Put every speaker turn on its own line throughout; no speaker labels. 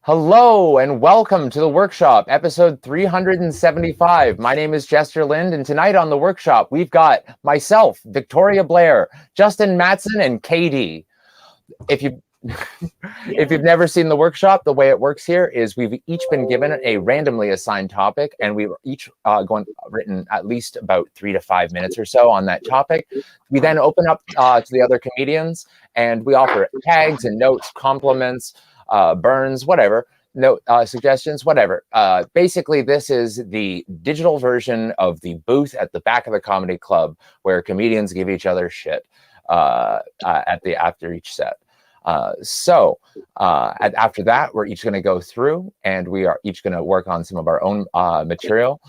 Hello and welcome to the workshop, episode 375. My name is Jester Lind, and tonight on the workshop, we've got myself, Victoria Blair, Justin Matson, and KD. If you've never seen the workshop, the way it works here is we've each been given a randomly assigned topic, and we were each written at least about 3 to 5 minutes or so on that topic. We then open up to the other comedians, and we offer tags and notes, compliments, burns, whatever, note suggestions, whatever. Basically, this is the digital version of the booth at the back of the comedy club where comedians give each other shit after each set. After that, we're each going to go through and we are each going to work on some of our own material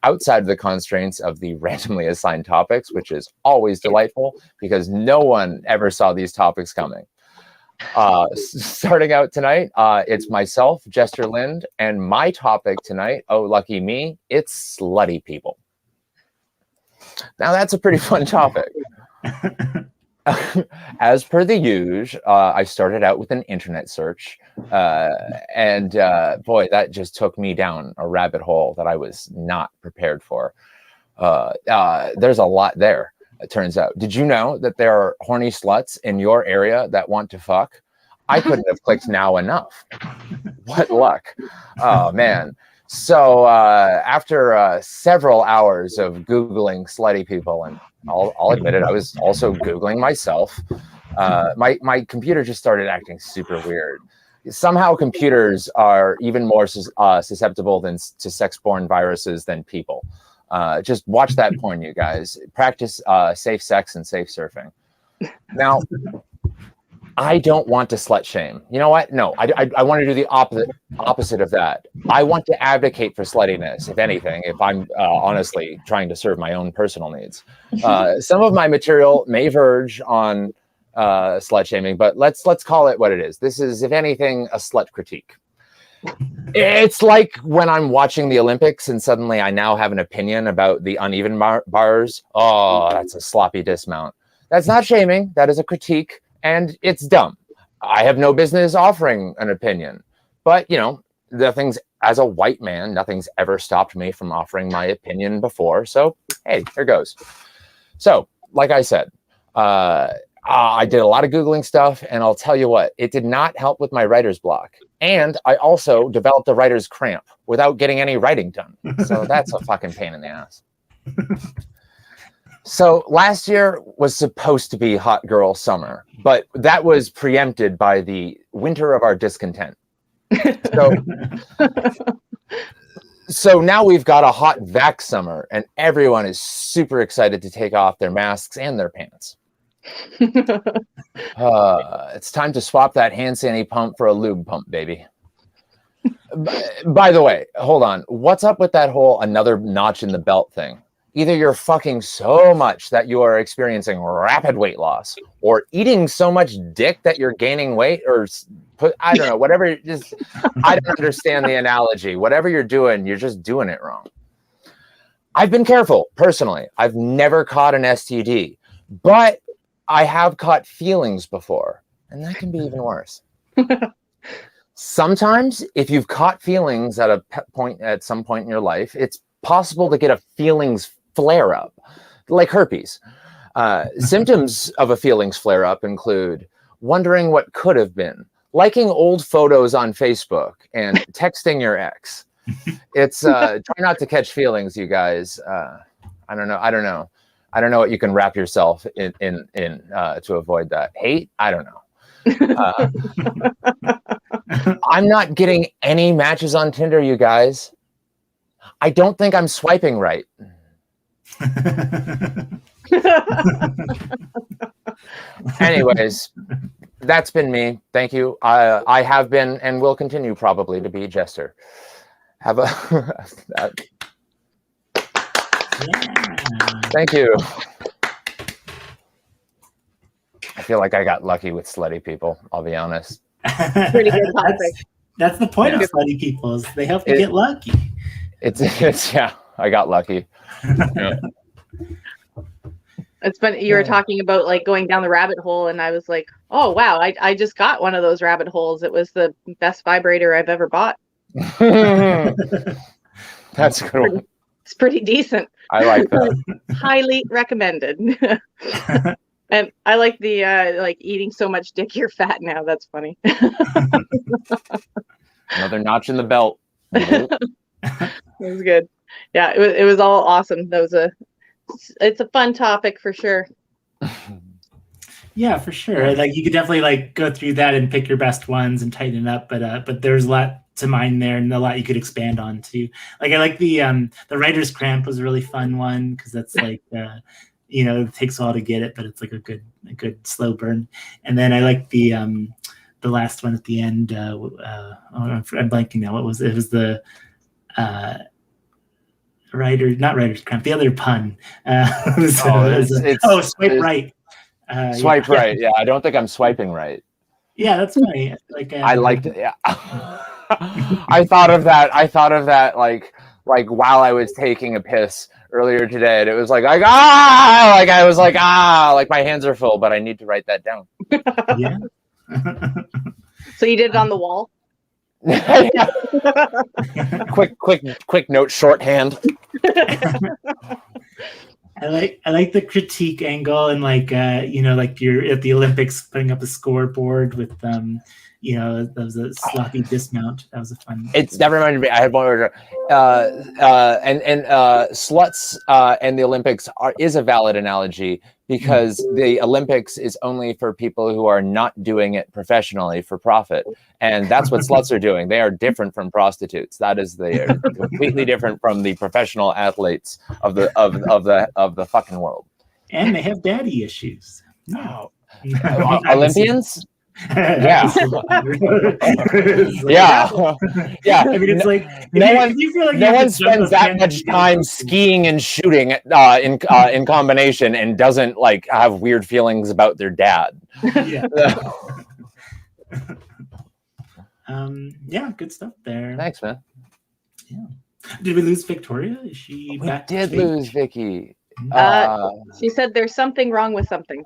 outside of the constraints of the randomly assigned topics, which is always delightful because no one ever saw these topics coming. Starting out tonight, it's myself, Jester Lind, and my topic tonight, oh lucky me, it's slutty people. Now that's a pretty fun topic. As per the usual, I started out with an internet search, and boy, that just took me down a rabbit hole that I was not prepared for. There's a lot there. It turns out. Did you know that there are horny sluts in your area that want to fuck? I couldn't have clicked now enough. What luck. Oh, man. So after several hours of Googling slutty people, and I'll admit it, I was also Googling myself, my computer just started acting super weird. Somehow computers are even more susceptible to sex-borne viruses than people. Just watch that porn, you guys. Practice safe sex and safe surfing. Now, I don't want to slut shame. You know what? No, I want to do the opposite of that. I want to advocate for sluttiness, if anything, if I'm honestly trying to serve my own personal needs. Some of my material may verge on slut shaming, but let's call it what it is. This is, if anything, a slut critique. It's like when I'm watching the Olympics and suddenly I now have an opinion about the uneven bars. Oh, that's a sloppy dismount. That's not shaming. That is a critique, and it's dumb. I have no business offering an opinion. But, you know, as a white man, nothing's ever stopped me from offering my opinion before. So, hey, here goes. So, like I said, I did a lot of Googling stuff, and I'll tell you what, it did not help with my writer's block. And I also developed a writer's cramp without getting any writing done. So that's a fucking pain in the ass. So last year was supposed to be hot girl summer, but that was preempted by the winter of our discontent. So now we've got a hot vax summer, and everyone is super excited to take off their masks and their pants. It's time to swap that hand sanitizer pump for a lube pump, baby. By the way, hold on. What's up with that whole another notch in the belt thing? Either you're fucking so much that you are experiencing rapid weight loss, or eating so much dick that you're gaining weight, or I don't know, whatever. I don't understand the analogy. Whatever you're doing, you're just doing it wrong. I've been careful, personally. I've never caught an STD, but I have caught feelings before, and that can be even worse. Sometimes, if you've caught feelings at some point in your life, it's possible to get a feelings flare-up, like herpes. Symptoms of a feelings flare-up include wondering what could have been, liking old photos on Facebook, and texting your ex. It's try not to catch feelings, you guys. I don't know what you can wrap yourself in to avoid that. Hate? I don't know. I'm not getting any matches on Tinder, you guys. I don't think I'm swiping right. Anyways, that's been me. Thank you. I have been and will continue probably to be Jester. Have a... Thank you. I feel like I got lucky with slutty people, I'll be honest.
Pretty good topic.
That's the point of slutty people, is they help you get lucky.
It's yeah, I got lucky. Yeah.
It's funny you were talking about like going down the rabbit hole, and I was like, oh wow, I just got one of those rabbit holes. It was the best vibrator I've ever bought.
That's a good one.
It's pretty decent.
I like that.
Highly recommended. And I like the like eating so much dick you're fat now. That's funny.
Another notch in the belt.
It was good. Yeah, it was all awesome. It's a fun topic for sure.
Yeah, for sure. Like you could definitely like go through that and pick your best ones and tighten it up. But there's a lot to mine there and a lot you could expand on too. Like I like the writer's cramp was a really fun one because that's like it takes a while to get it, but it's like a good slow burn. And then I like the last one at the end. I'm blanking now. What was it? It was the not writer's cramp. The other pun. Swipe right.
Swipe right. Yeah, I don't think I'm swiping right.
Yeah, that's funny. Like
I liked it. Yeah. I thought of that like while I was taking a piss earlier today, and it was like I was like like my hands are full, but I need to write that down.
Yeah.
So you did it on the wall?
quick note, shorthand.
I like the critique angle and like like you're at the Olympics putting up a scoreboard with that was a sloppy dismount. That was a fun.
That reminded me. I had one order. Sluts and the Olympics is a valid analogy because the Olympics is only for people who are not doing it professionally for profit, and that's what sluts are doing. They are different from prostitutes. They are completely different from the professional athletes of the fucking world.
And they have daddy issues. No.
Olympians. Yeah. Yeah.
I mean, it's like
no one spends that much time skiing and shooting in combination and doesn't like have weird feelings about their dad.
Yeah. Good stuff there.
Thanks, man.
Yeah. Did we lose Victoria? Is she back?
We did lose Vicky.
She said there's something wrong with something.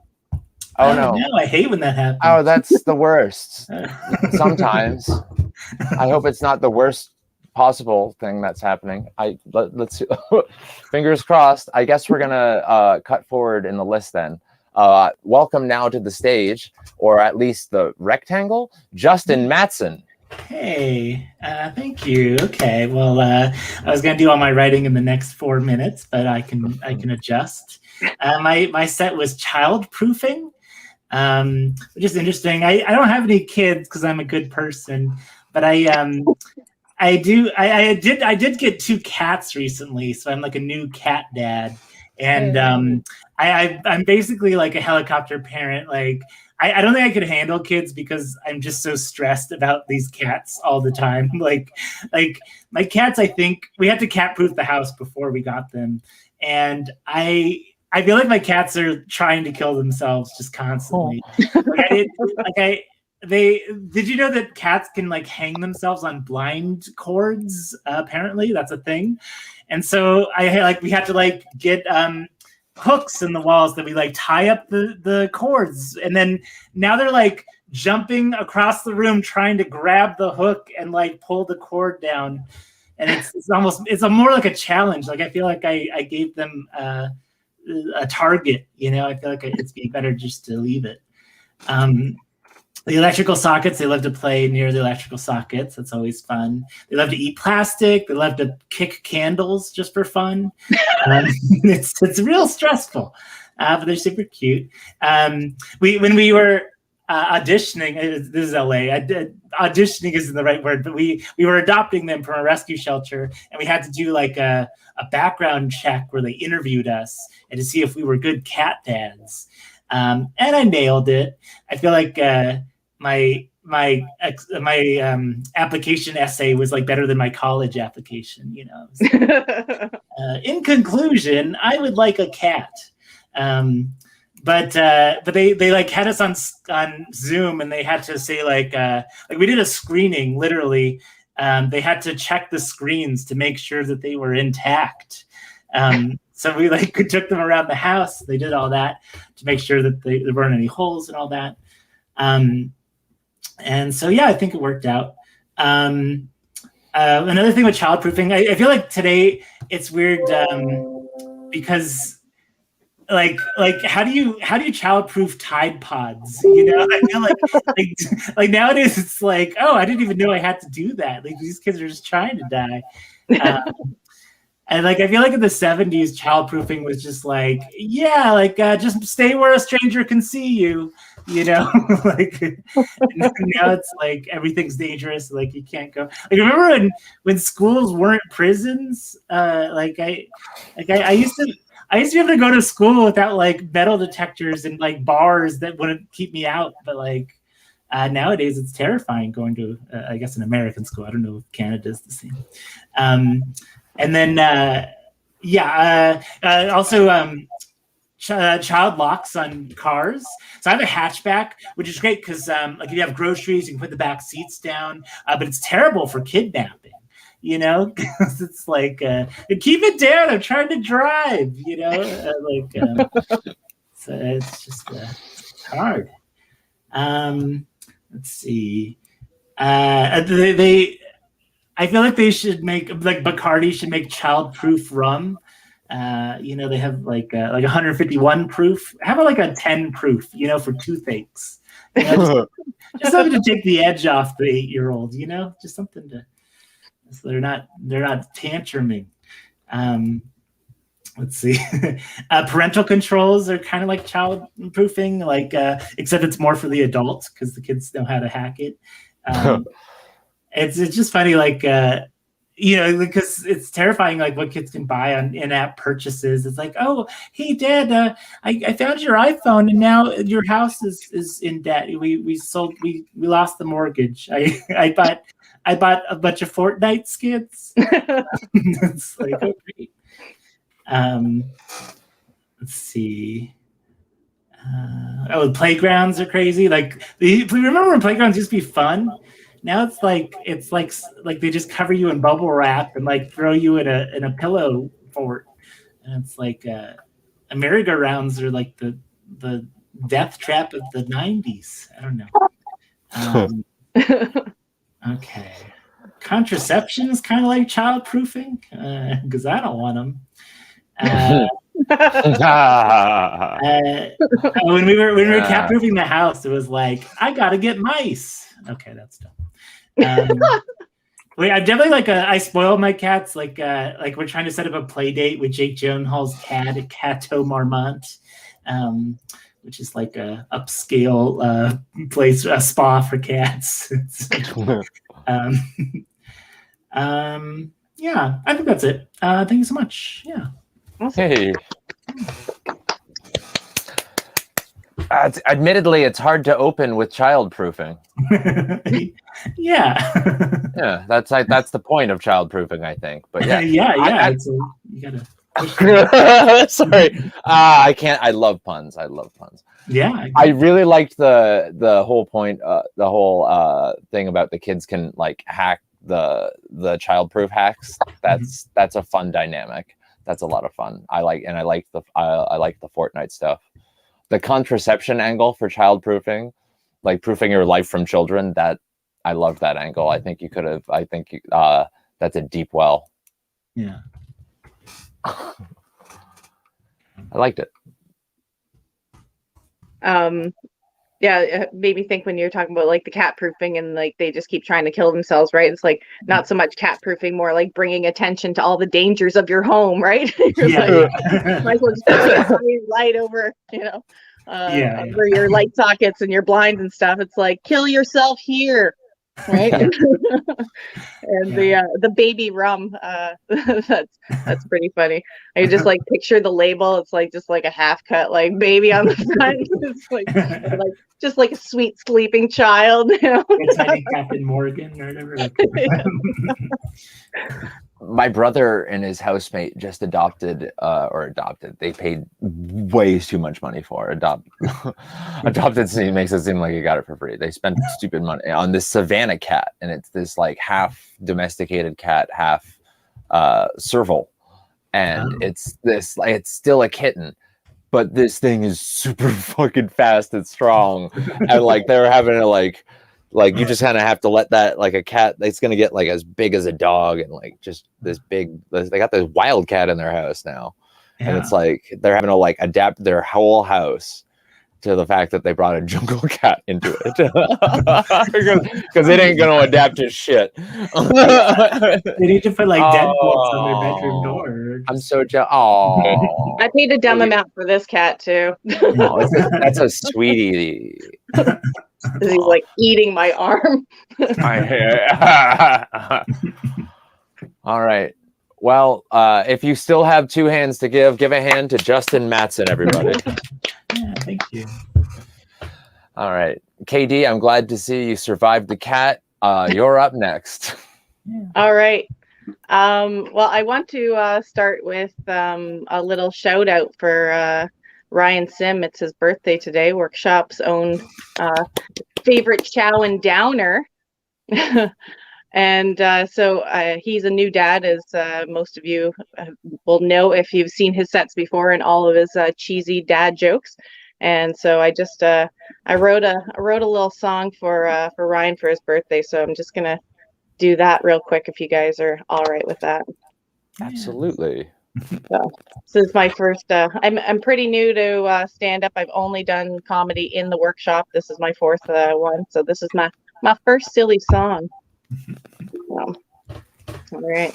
Oh no!
I hate when that happens.
Oh, that's the worst. Sometimes. I hope it's not the worst possible thing that's happening. Let's see. Fingers crossed. I guess we're gonna cut forward in the list then. Welcome now to the stage, or at least the rectangle, Justin Matson.
Hey, thank you. Okay, well, I was gonna do all my writing in the next 4 minutes, but I can adjust. My set was childproofing, which is interesting. I don't have any kids because I'm a good person, but I did get 2 cats recently, so I'm like a new cat dad, and I'm basically like a helicopter parent. Like I don't think I could handle kids because I'm just so stressed about these cats all the time. Like my cats, I think we had to cat proof the house before we got them, and I feel like my cats are trying to kill themselves just constantly. Did you know that cats can like hang themselves on blind cords? Apparently that's a thing. And so we had to like get hooks in the walls that we like tie up the cords. And then now they're like jumping across the room trying to grab the hook and like pull the cord down. And it's more like a challenge. Like I feel like I gave them a target, I feel like it's better just to leave it. The electrical sockets, they love to play near the electrical sockets. That's always fun. They love to eat plastic. They love to kick candles just for fun. It's real stressful, but they're super cute. When we were auditioning, this is LA. Auditioning isn't the right word, but we were adopting them from a rescue shelter, and we had to do like a background check where they interviewed us and to see if we were good cat dads. And I nailed it. I feel like my application essay was like better than my college application. In conclusion, I would like a cat. But they like had us on Zoom, and they had to say like we did a screening literally. They had to check the screens to make sure that they were intact. So we like took them around the house. They did all that to make sure that there weren't any holes and all that. And so, yeah, I think it worked out. Another thing with childproofing, I feel like today it's weird because like how do you childproof Tide Pods? You know, I feel like nowadays it's like, oh, I didn't even know I had to do that. Like these kids are just trying to die. And like I feel like in the 70s, childproofing was just like, yeah, like just stay where a stranger can see you. You know, like now it's like everything's dangerous. Like you can't go. Like remember when schools weren't prisons? I used to be able to go to school without like metal detectors and like bars that wouldn't keep me out. But like nowadays, it's terrifying going to I guess an American school. I don't know if Canada's the same. And then also. Child locks on cars. So I have a hatchback, which is great because like if you have groceries, you can put the back seats down, but it's terrible for kidnapping, you know, because it's like keep it down, I'm trying to drive, you know, so it's just it's hard. Let's see. I feel like they should make, like Bacardi should make child-proof rum. You know, they have like 151 proof. How about like a 10 proof, you know, for toothaches? You know, just something to take the edge off the 8-year-old, you know, just something to, so they're not tantruming. Let's see. Parental controls are kind of like child proofing, like except it's more for the adults because the kids know how to hack it. It's just funny, like you know, because it's terrifying, like what kids can buy on in-app purchases. It's like, oh, hey, Dad, I found your iPhone, and now your house is in debt. We lost the mortgage. I bought a bunch of Fortnite skins. It's like, oh, great. Let's see. Playgrounds are crazy. Like, remember when playgrounds used to be fun? Now it's like they just cover you in bubble wrap and like throw you in a pillow fort, and it's like merry-go-rounds are like the death trap of the 90s. I don't know. Okay, contraception is kind of like child-proofing because I don't want them. When we were cat-proofing the house, it was like, I gotta get mice. Okay, that's dumb. I'm definitely I spoil my cats. Like we're trying to set up a play date with Jake Gyllenhaal's cat at Cateau Marmont, which is like a upscale place, a spa for cats. Yeah, I think that's it. Thank you so much. Yeah.
Hey. Admittedly, it's hard to open with childproofing.
Yeah.
Yeah, that's the point of childproofing, I think. But yeah,
you gotta.
Sorry, I can't. I love puns.
Yeah,
I really liked the whole point, the whole thing about the kids can like hack the childproof hacks. That's a fun dynamic. That's a lot of fun. I like the Fortnite stuff. The contraception angle for childproofing, like proofing your life from children, that I love that angle. I think you could have. I think that's a deep well.
Yeah.
I liked it.
Yeah, it made me think when you're talking about like the cat proofing and like they just keep trying to kill themselves, right? It's like not so much cat proofing, more like bringing attention to all the dangers of your home, right? Might as well just put like a light over, you know, over your light sockets and your blinds and stuff. It's like kill yourself here, right? And the baby rum, that's pretty funny. I just like picture the label. It's like just like a half cut like baby on the front. It's like just like a sweet sleeping child, you know?
Tiny Captain Morgan or whatever.
My brother and his housemate just adopted. They paid way too much money for adopted. Makes it seem like you got it for free. They spent stupid money on this Savannah cat, and it's this like half domesticated cat, half serval, and it's this like it's still a kitten, but this thing is super fucking fast and strong, and like they're having to like you just kind of have to let that like a cat. It's gonna get like as big as a dog, and like just this big. They got this wild cat in their house now, and it's like they're having to like adapt their whole house to the fact that they brought a jungle cat into it because it ain't gonna adapt to shit.
They need to put like deadbolts on their bedroom door.
I'm so jealous. Oh,
I paid a dumb amount for this cat too.
no, that's a sweetie.
He's like eating my arm.
All right. Well, if you still have 2 hands to give a hand to Justin Mattson, everybody.
Yeah, thank you.
All right. KD, I'm glad to see you survived the cat. You're up next.
Yeah.
All right. Well, I want to start with a little shout out for Ryan Sim. It's his birthday today. Workshop's own favorite chow and downer. And so he's a new dad, as most of you will know if you've seen his sets before and all of his cheesy dad jokes. And so I just I wrote a little song for Ryan for his birthday. So I'm just gonna do that real quick if you guys are all right with that.
Absolutely.
So this is my first. I'm pretty new to stand up. I've only done comedy in the workshop. This is my 4th one. So this is my first silly song. So, all right.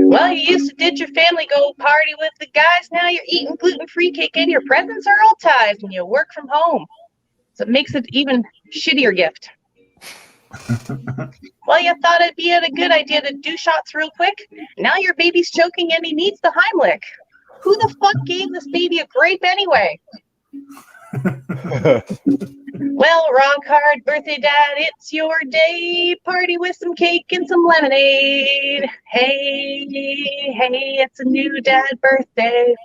Well, you used to did your family go party with the guys. Now you're eating gluten-free cake and your presents are all ties when you work from home. So it makes it even shittier gift. Well, you thought it'd be a good idea to do shots real quick. Now your baby's choking and he needs the Heimlich. Who the fuck gave this baby a grape anyway? Well, rock hard birthday, Dad, it's your day. Party with some cake and some lemonade. Hey, it's a new dad birthday.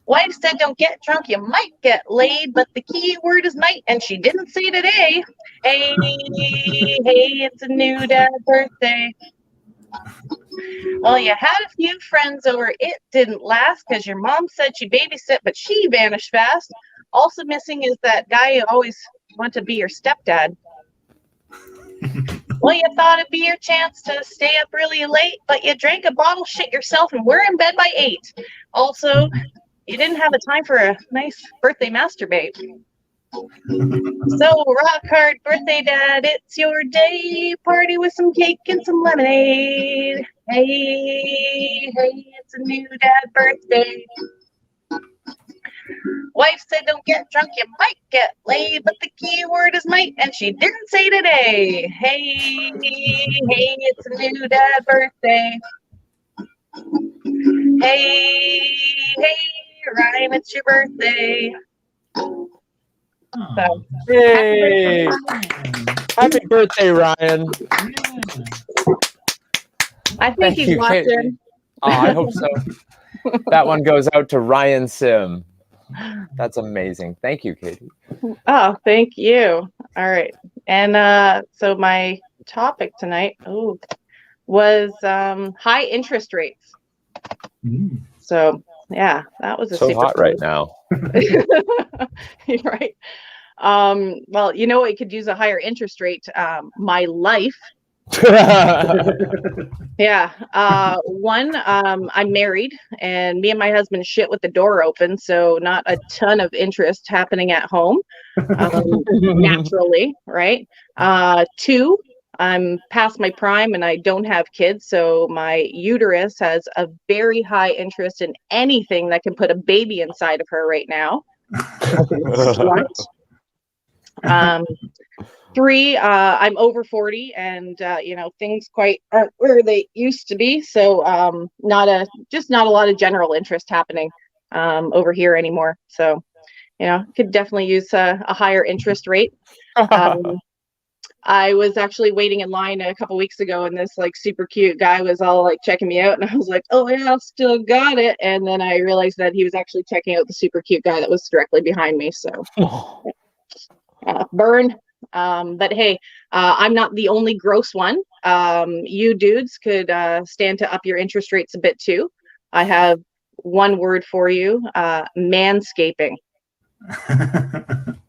Wife said don't get drunk, you might get laid, but the key word is might, and she didn't say today. Hey, it's a new dad birthday. Well, you had a few friends over. It didn't last because your mom said she babysit, but she vanished fast. Also missing is that guy you always want to be your stepdad. Well, you thought it'd be your chance to stay up really late, but you drank a bottle, shit yourself, and we're in bed by 8. Also, you didn't have the time for a nice birthday masturbate. So, rock hard birthday, Dad, it's your day. Party with some cake and some lemonade. Hey, it's a new dad birthday. Wife said don't get drunk, you might get laid, but the key word is might, and she didn't say today. Hey, it's a new dad birthday. Hey, Ryan, it's your birthday. So,
Hey, happy birthday, Ryan.
I think
Thank
he's
you,
watching.
Katie. Oh, I hope so. That one goes out to Ryan Sim. That's amazing. Thank you, Katie.
Oh, thank you. All right. And so my topic tonight was high interest rates. So yeah, that was a
So
super
hot right now.
right. Well, you know what, you could use a higher interest rate. My life. Yeah. I'm married, and me and my husband shit with the door open, so not a ton of interest happening at home. Naturally, right? 2, I'm past my prime and I don't have kids, so my uterus has a very high interest in anything that can put a baby inside of her right now. 3, I'm over 40, and things quite aren't where they used to be. So not a lot of general interest happening over here anymore. So could definitely use a higher interest rate. I was actually waiting in line a couple weeks ago, and this like super cute guy was all like checking me out, and I was like, oh yeah, still got it. And then I realized that he was actually checking out the super cute guy that was directly behind me. So burn. But hey, I'm not the only gross one. You dudes could stand to up your interest rates a bit too. I have one word for you, manscaping.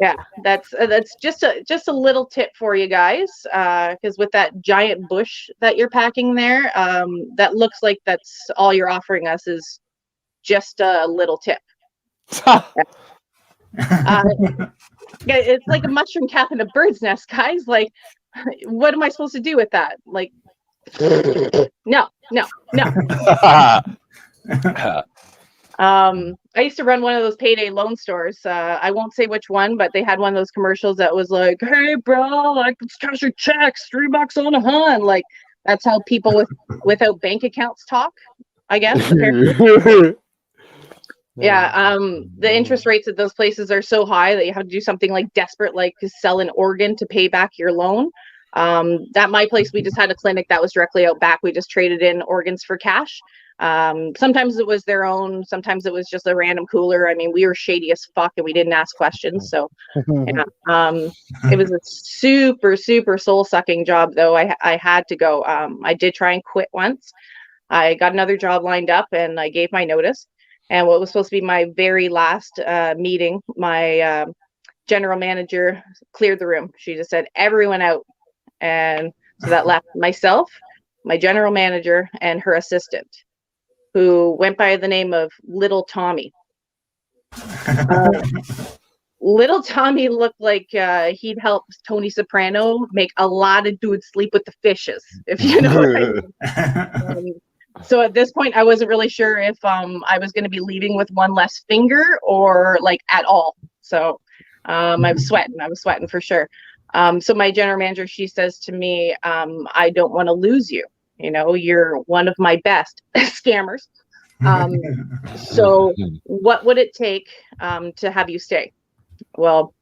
Yeah, that's just a little tip for you guys, because with that giant bush that you're packing there, that looks like that's all you're offering us is just a little tip. Yeah, it's like a mushroom cap in a bird's nest, guys. Like, what am I supposed to do with that? Like, no. I used to run one of those payday loan stores. I won't say which one, but they had one of those commercials that was like, "Hey, bro, like, let's cash your checks, $3 on a hun." Like, that's how people without bank accounts talk, I guess. Apparently. Yeah. The interest rates at those places are so high that you have to do something like desperate, like sell an organ to pay back your loan. At my place, we just had a clinic that was directly out back. We just traded in organs for cash. Sometimes it was their own, sometimes it was just a random cooler. I mean, we were shady as fuck and we didn't ask questions. So yeah, it was a super, super soul sucking job though. I had to go. I did try and quit once. I got another job lined up and I gave my notice. And what was supposed to be my very last meeting, my general manager cleared the room. She just said, everyone out. And so that left myself, my general manager, and her assistant, who went by the name of Little Tommy. Little Tommy looked like he'd help Tony Soprano make a lot of dudes sleep with the fishes, if you know what I mean. So at this point, I wasn't really sure if I was going to be leaving with one less finger or like at all. So I was sweating for sure. So my general manager, she says to me, I don't want to lose you. You know, you're one of my best scammers. So what would it take to have you stay? Well,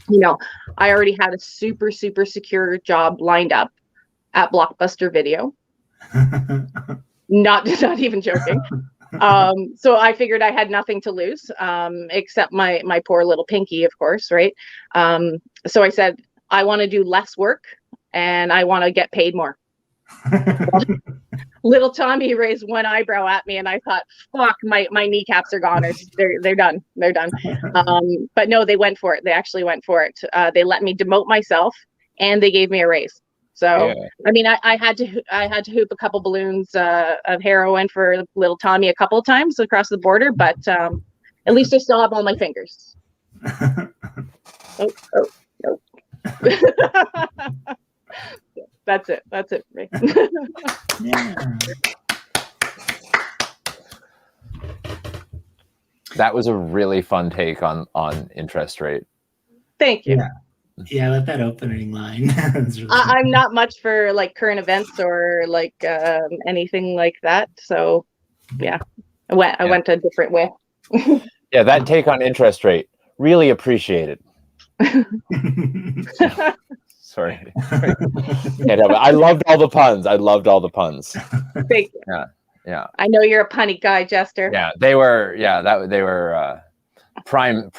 you know, I already had a super, super secure job lined up at Blockbuster Video. Not even joking. So I figured I had nothing to lose, except my poor little pinky, of course, right? So I said, I want to do less work and I want to get paid more. Little Tommy raised one eyebrow at me and I thought, fuck, my kneecaps are goners. They're done. They're done. But no, they went for it. They actually went for it. They let me demote myself and they gave me a raise. So, yeah. I mean, I had to hoop a couple balloons of heroin for little Tommy a couple of times across the border, but at least I still have all my fingers. Oh. That's it for me.
Yeah.
That was a really fun take on interest rate.
Thank you.
Yeah, I love that opening line. Really
I'm not much for like current events or like anything like that. So yeah, I went a different way.
Yeah, that take on interest rate, really appreciated. Sorry. I loved all the puns.
Thank you.
Yeah.
I know you're a punny guy, Jester.
Yeah, they were. Yeah, they were prime.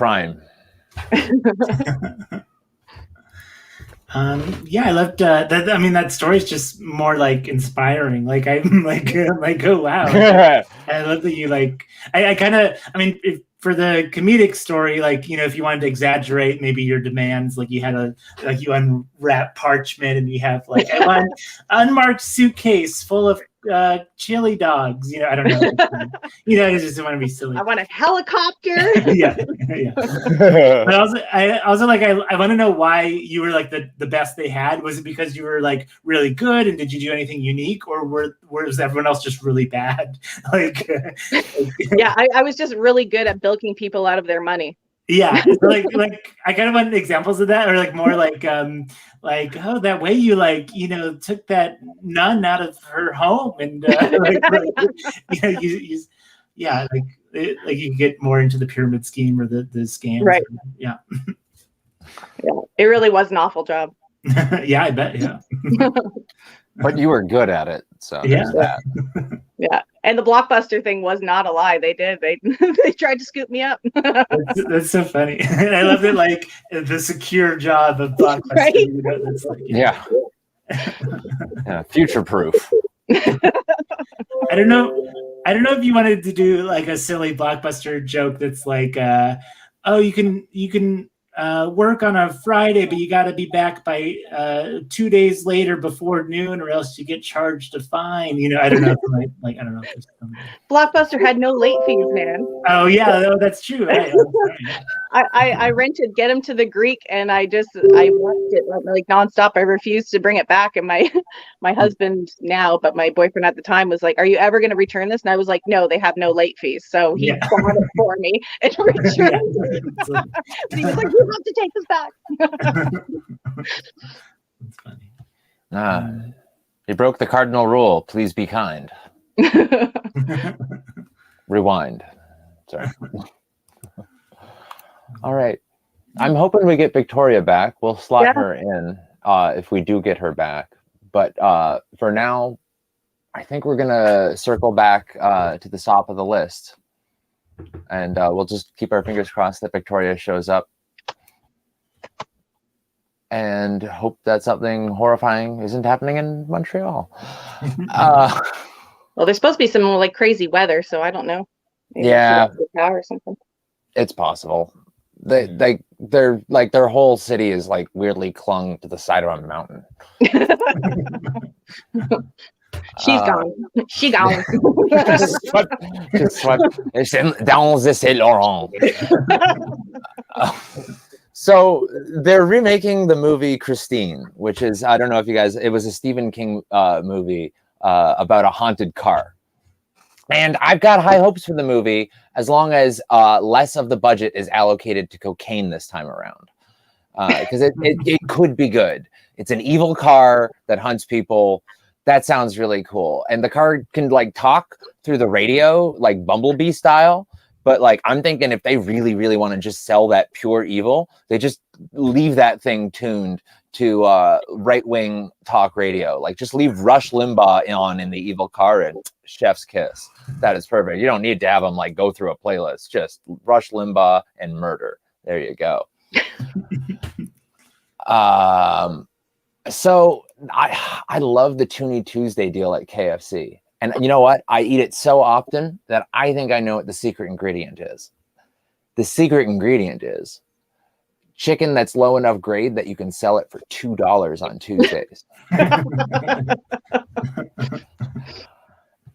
Yeah, I loved that. I mean, that story is just more like inspiring. Like I'm like oh wow. I love that you like. I kind of. I mean, for the comedic story, like, you know, if you wanted to exaggerate maybe your demands, like you had you unwrap parchment and you have like, I want unmarked suitcase full of chili dogs. You know, I don't know. You know, I just want to be silly.
I want a helicopter.
yeah. But I also like, I want to know why you were like the best they had. Was it because you were like really good and did you do anything unique, or was everyone else just really bad? Like,
yeah, I was just really good at bilking people out of their money.
Yeah, like I kind of want examples of that, or like more like oh, that way you like, you know, took that nun out of her home and like you know, yeah, like you get more into the pyramid scheme or the scam,
right?
Yeah.
Yeah, it really was an awful job.
Yeah, I bet. Yeah.
But you were good at it, so there's that.
Yeah, and the Blockbuster thing was not a lie. They did. They they tried to scoop me up.
That's so funny. And I love it, like the secure job of Blockbuster.
Right?
You know, that's like,
Yeah. Future proof.
I don't know if you wanted to do like a silly Blockbuster joke that's like, oh, you can work on a Friday, but you got to be back by 2 days later before noon, or else you get charged a fine. You know, I don't know. I don't know.
Blockbuster had no late fees, man.
Oh yeah, no, that's true. Right.
I rented Get Him to the Greek, and I watched it like nonstop. I refused to bring it back, and my husband now, but my boyfriend at the time was like, "Are you ever going to return this?" And I was like, "No, they have no late fees." So he bought it for me and returned it. He was like, "You have to take this back."
That's funny.
You broke the cardinal rule. Please be kind. Rewind. Sorry. All right. I'm hoping we get Victoria back. We'll slot her in if we do get her back. But for now, I think we're going to circle back to the top of the list. And we'll just keep our fingers crossed that Victoria shows up. And hope that something horrifying isn't happening in Montreal.
Well, there's supposed to be some like crazy weather, so I don't know. Maybe power or something.
It's possible. They're like their whole city is like weirdly clung to the side of a mountain.
She's gone. She gone.
Just swept. It's down the Saint Laurent. So they're remaking the movie Christine, which is, I don't know if you guys, it was a Stephen King movie about a haunted car. And I've got high hopes for the movie as long as less of the budget is allocated to cocaine this time around. Because it could be good. It's an evil car that hunts people. That sounds really cool. And the car can like talk through the radio, like Bumblebee style. But like, I'm thinking if they really, really want to just sell that pure evil, they just leave that thing tuned to right-wing talk radio. Like just leave Rush Limbaugh on in the evil car and chef's kiss. That is perfect. You don't need to have them like go through a playlist. Just Rush Limbaugh and murder. There you go. So I love the Toonie Tuesday deal at KFC. And you know what? I eat it so often that I think I know what the secret ingredient is. The secret ingredient is chicken that's low enough grade that you can sell it for $2 on Tuesdays.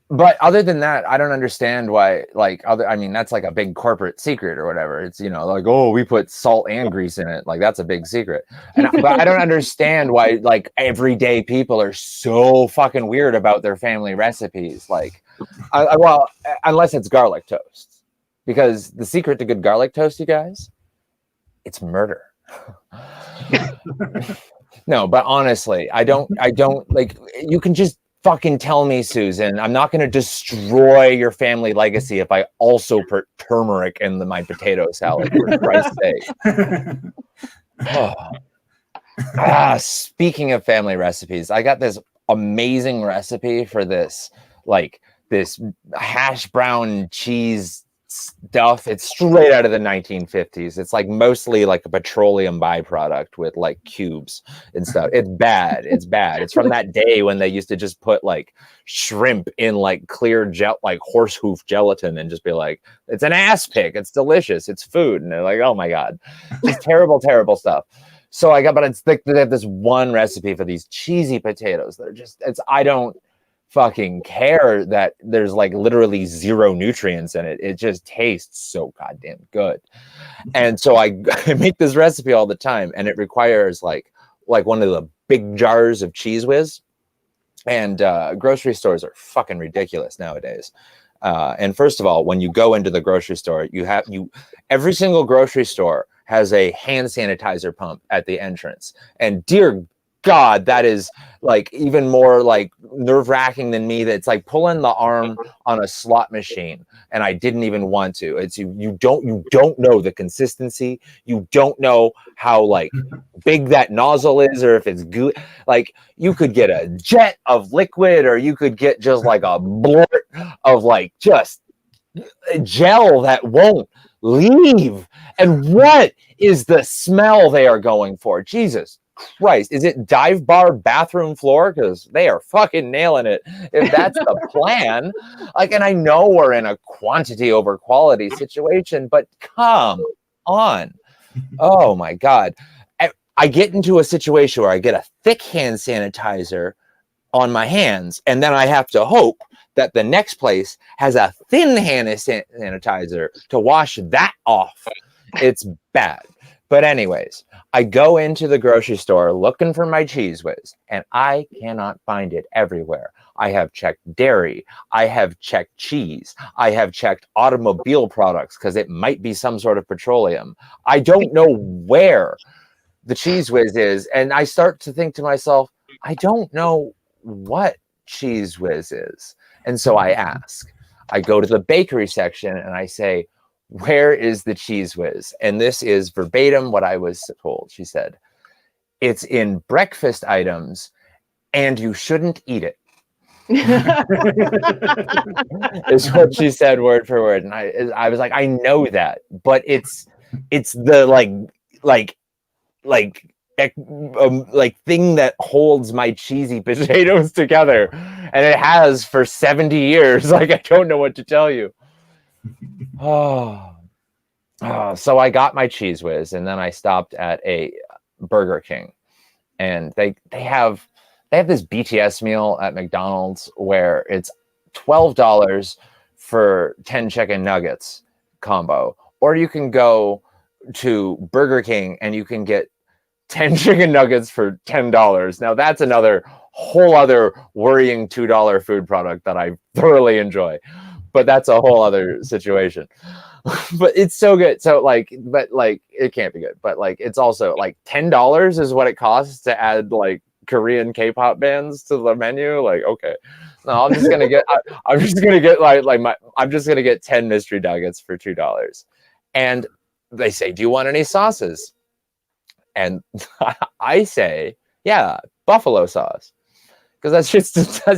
But other than that, I don't understand why, that's like a big corporate secret or whatever. It's, like, oh, we put salt and grease in it. Like, that's a big secret. But I don't understand why, like, everyday people are so fucking weird about their family recipes. Like, well, unless it's garlic toast. Because the secret to good garlic toast, you guys, it's murder. No, but honestly, I don't like, you can just fucking tell me, Susan, I'm not going to destroy your family legacy if I also put turmeric in my potato salad, for Christ's sake. Speaking of family recipes, I got this amazing recipe for this hash brown cheese stuff. It's straight out of the 1950s. It's like mostly like a petroleum byproduct with like cubes and stuff. It's bad. It's bad. It's from that day when they used to just put like shrimp in like clear gel, like horse hoof gelatin, and just be like, it's an ass pick. It's delicious. It's food. And they're like, oh my God, just terrible, terrible stuff. So they have this one recipe for these cheesy potatoes that are just, I don't fucking care that there's like literally zero nutrients in it. It just tastes so goddamn good. And so I make this recipe all the time, and it requires like one of the big jars of Cheese Whiz. And grocery stores are fucking ridiculous nowadays. And first of all, when you go into the grocery store, every single grocery store has a hand sanitizer pump at the entrance. And dear God, that is like even more like nerve-wracking than me. That's like pulling the arm on a slot machine, and I didn't even want to. It's you don't know the consistency. You don't know how like big that nozzle is, or if it's good. Like you could get a jet of liquid, or you could get just like a blurt of like just gel that won't leave. And what is the smell they are going for? Jesus Christ, is it dive bar bathroom floor? Because they are fucking nailing it if that's the plan. Like, and I know we're in a quantity over quality situation, but come on. Oh my God. I get into a situation where I get a thick hand sanitizer on my hands, and then I have to hope that the next place has a thin hand sanitizer to wash that off. It's bad. But anyways, I go into the grocery store looking for my Cheese Whiz, and I cannot find it everywhere. I have checked dairy. I have checked cheese. I have checked automobile products because it might be some sort of petroleum. I don't know where the Cheese Whiz is. And I start to think to myself, I don't know what Cheese Whiz is. And so I ask. I go to the bakery section and I say, where is the Cheese Whiz? And this is verbatim what I was told. She said, it's in breakfast items and you shouldn't eat it. Is what she said word for word. And I was like, I know that, but it's the like thing that holds my cheesy potatoes together, and it has for 70 years. Like, I don't know what to tell you. So I got my Cheese Whiz, and then I stopped at a Burger King, and they have this BTS meal at McDonald's where it's $12 for 10 chicken nuggets combo, or you can go to Burger King and you can get 10 chicken nuggets for $10. Now that's another whole other worrying $2 food product that I thoroughly enjoy, but that's a whole other situation. But it's so good. So but it can't be good, but it's also like $10 is what it costs to add like Korean K-pop bands to the menu. Like, okay, no, I'm just gonna get 10 mystery nuggets for $2. And they say, do you want any sauces? And I say, yeah, buffalo sauce, because that's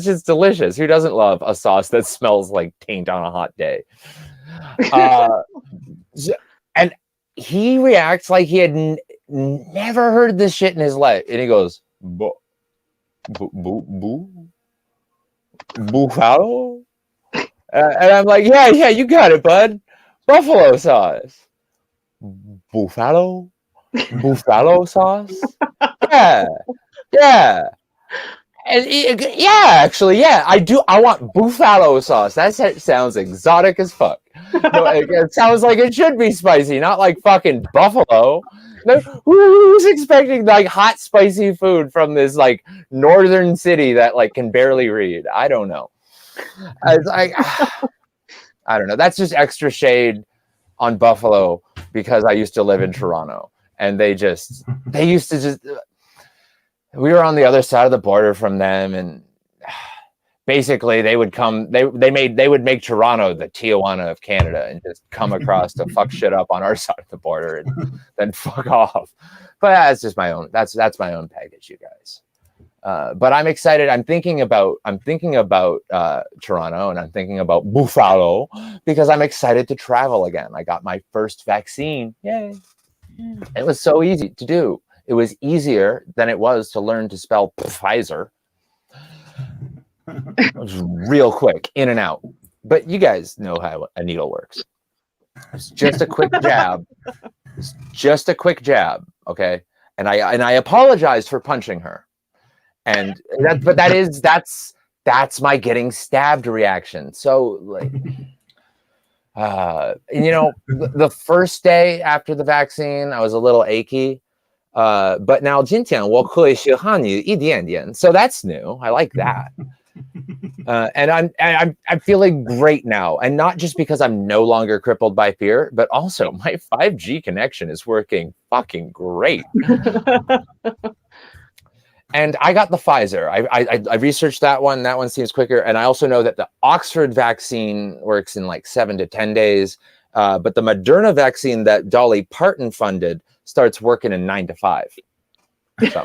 just delicious. Who doesn't love a sauce that smells like taint on a hot day? And he reacts like he had never heard this shit in his life, and he goes, buffalo? And I'm like, yeah, you got it, bud. Buffalo sauce. Buffalo sauce? Yeah. And I do. I want buffalo sauce. That sounds exotic as fuck. No, it sounds like it should be spicy, not like fucking buffalo. No, who's expecting like hot, spicy food from this like northern city that like can barely read? I don't know. I don't know. That's just extra shade on Buffalo because I used to live in Toronto, and we were on the other side of the border from them, and basically they would come, they would make Toronto the Tijuana of Canada and just come across to fuck shit up on our side of the border and then fuck off. But that's just my own, that's my own package, you guys. But I'm excited. I'm thinking about Toronto, and I'm thinking about Buffalo because I'm excited to travel again. I got my first vaccine. Yay. It was so easy to do. It was easier than it was to learn to spell Pfizer. It was real quick, in and out. But you guys know how a needle works. It's just a quick jab. It's just a quick jab, okay? And I apologized for punching her. And that's my getting stabbed reaction. So like, the first day after the vaccine, I was a little achy. But now 今天我会喜欢你一点点. So that's new. I like that. And I'm feeling great now, and not just because I'm no longer crippled by fear, but also my 5G connection is working fucking great. And I got the Pfizer. I researched that one. That one seems quicker. And I also know that the Oxford vaccine works in like 7 to 10 days. But the Moderna vaccine that Dolly Parton funded starts working in 9 to 5. So.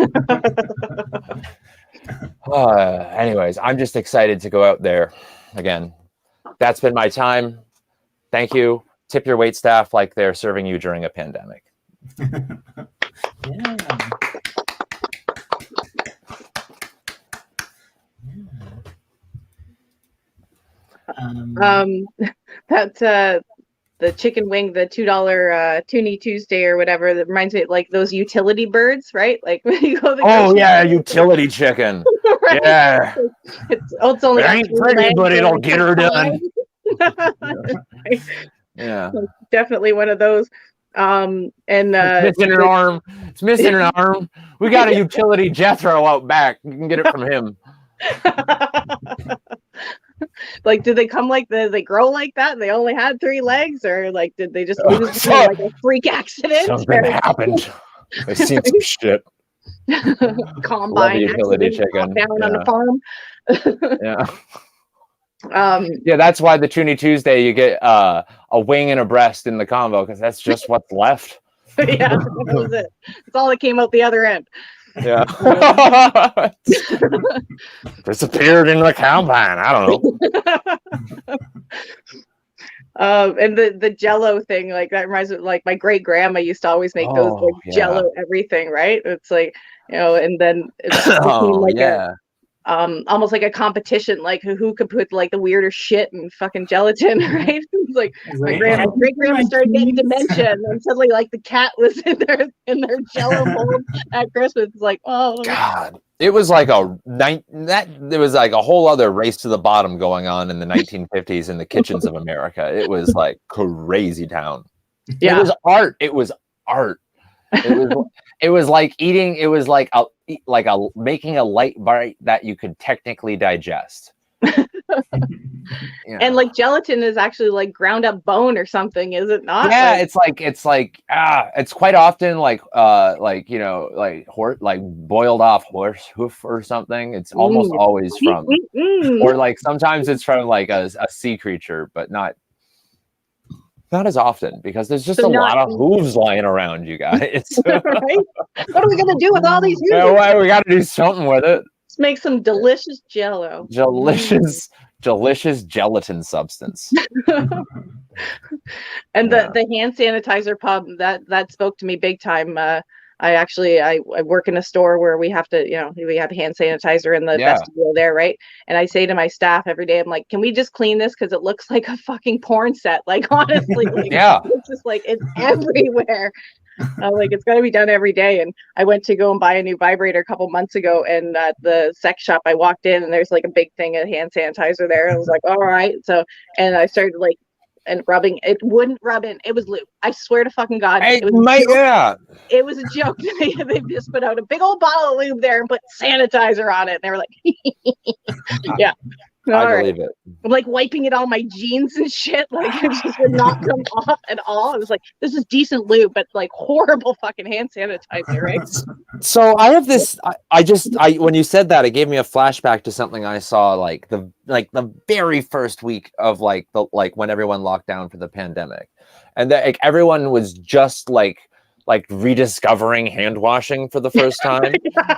Anyways, I'm just excited to go out there again. That's been my time. Thank you. Tip your wait staff like they're serving you during a pandemic.
Yeah.
That the chicken wing, the $2 Toonie Tuesday or whatever, that reminds me of, like, those utility birds, right? Like when you go to the grocery
yeah, utility chicken.
right?
Yeah.
It's only
It
got
ain't
3
pretty,
legs
but
or
it'll
like
get her done.
right?
Yeah.
Definitely one of those. And
It's missing an arm. It's missing an arm. We got a utility Jethro out back. You can get it from him.
Like, did they come like they grow like that and they only had 3 legs, or like did they just lose them in, like, a freak accident?
Something happened. I seen some shit.
Combine
utility
accident,
chicken.
down on the farm.
Yeah. Yeah, that's why the Toonie Tuesday you get a wing and a breast in the combo, because that's just what's left.
Yeah, that was it. It's all that came out the other end.
Yeah. Disappeared in the combine. I don't know.
And the Jello thing, like, that reminds me, like, my great grandma used to always make those like Jello everything, right? It's like, and then it became like almost like a competition, like who could put like the weirder shit and fucking gelatin, right? It's like my great grandma started getting dementia, and then suddenly like the cat was in their Jello mold at Christmas. It's like, oh
God, it was like there was like a whole other race to the bottom going on in the 1950s in the kitchens of America. It was like crazy town.
Yeah.
It was art. It was art. It was like eating. It was like making a light bite that you could technically digest.
And like gelatin is actually like ground up bone or something, is it not?
Yeah, it's quite often like boiled off horse hoof or something. It's almost always from, or like sometimes it's from like a sea creature, but not as often, because there's just a lot of hooves lying around, you guys.
Right? What are we gonna do with all these hooves?
Yeah, we got to do something with it.
Let's make some delicious Jello.
Delicious gelatin substance.
And the hand sanitizer pub that spoke to me big time. I work in a store where we have to, we have hand sanitizer in the vestibule there, right? And I say to my staff every day, I'm like, can we just clean this, because it looks like a fucking porn set? Like, honestly, like, it's just like it's everywhere. Like, it's got to be done every day. And I went to go and buy a new vibrator a couple months ago, and at the sex shop I walked in, and there's like a big thing of hand sanitizer there. I was like, all right. So, and I started like, and rubbing, it wouldn't rub in. It was lube. I swear to fucking God. It was a joke. They just put out a big old bottle of lube there and put sanitizer on it. And they were like, yeah.
I believe it.
I'm like wiping it on my jeans and shit. Like, it just would not come off at all. I was like, this is decent lube, but like horrible fucking hand sanitizer, right?
So I have this. When you said that, it gave me a flashback to something I saw like the very first week of when everyone locked down for the pandemic, and that like everyone was just like rediscovering hand washing for the first time.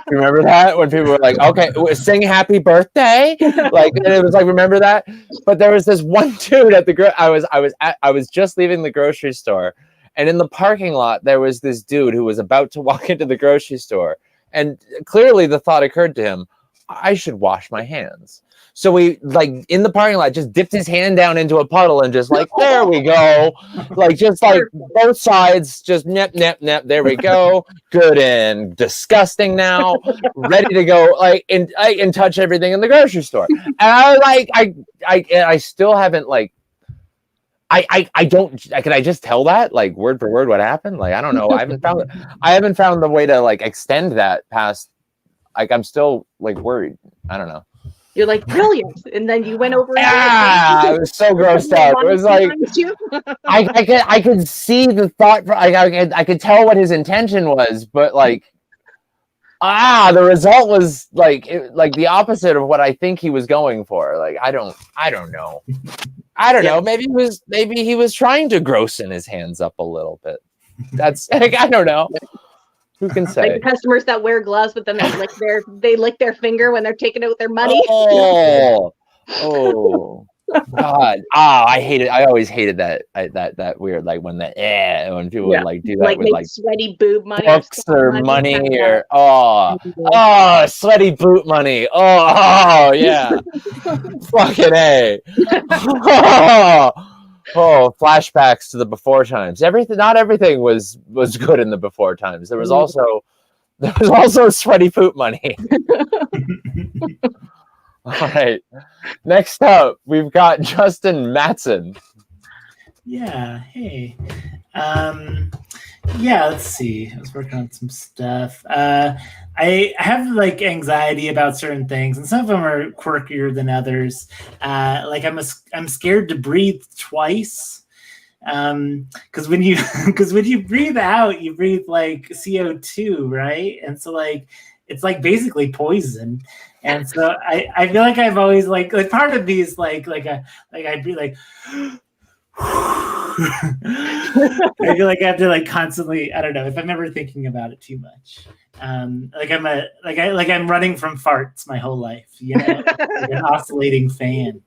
Remember that, when people were like, okay, sing happy birthday, like, and it was like, remember that? But there was this one dude at the I was just leaving the grocery store, and in the parking lot there was this dude who was about to walk into the grocery store, and clearly the thought occurred to him, I should wash my hands. So we, like, in the parking lot, just dipped his hand down into a puddle and just like, there we go. Like, just like both sides, just nip, there we go. Good and disgusting now. Ready to go, like, and touch everything in the grocery store. And I was like, I still haven't, like, can I just tell that, like, word for word what happened? Like, I don't know. I haven't found the way to, like, extend that past, like, I'm still, like, worried. I don't know.
You're like, brilliant, and then you went over.
I was so grossed out. It was like I could see the thought. I could tell what his intention was, but like the result was like the opposite of what I think he was going for. Like I don't know. I don't know. Maybe he was trying to grossen his hands up a little bit. That's like, I don't know. Who can say?
Like the customers that wear gloves, but then they lick their finger when they're taking out their money.
Oh, God! I hate it. I always hated that weird, like when people would like do that with like
sweaty boob money,
books or money or sweaty boot money. Oh yeah, fucking A. Flashbacks to the before times. Not everything was good in the before times. There was also sweaty poop money. All right. Next up, we've got Justin Matson.
Yeah. Hey. Yeah. Let's see. I was working on some stuff. I have like anxiety about certain things, and some of them are quirkier than others. Like I'm scared to breathe twice. Because when you breathe out, you breathe like CO2, right? And so like it's like basically poison. And so I feel like I've always like part of these I breathe like I feel like I have to like constantly, I don't know if I'm ever thinking about it too much. Like I'm running from farts my whole life, you know, like an oscillating fan.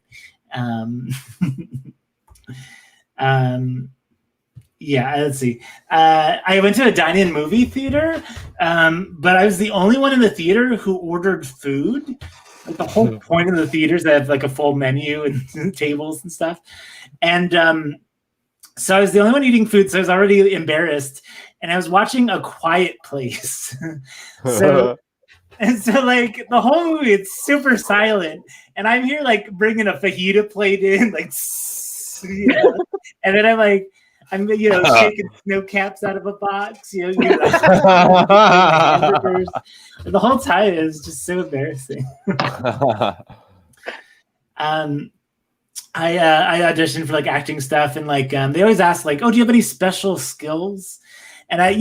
Yeah, let's see. I went to a dine-in movie theater, but I was the only one in the theater who ordered food. Like the whole point of the theaters, they have like a full menu and tables and stuff. And so I was the only one eating food, so I was already embarrassed. And I was watching A Quiet Place. So like the whole movie, it's super silent. And I'm here like bringing a fajita plate in, like, you know? And then I'm shaking snow caps out of a box, hamburgers. The whole time it was just so embarrassing. I auditioned for like acting stuff, and like they always ask like, "Oh, do you have any special skills?" And I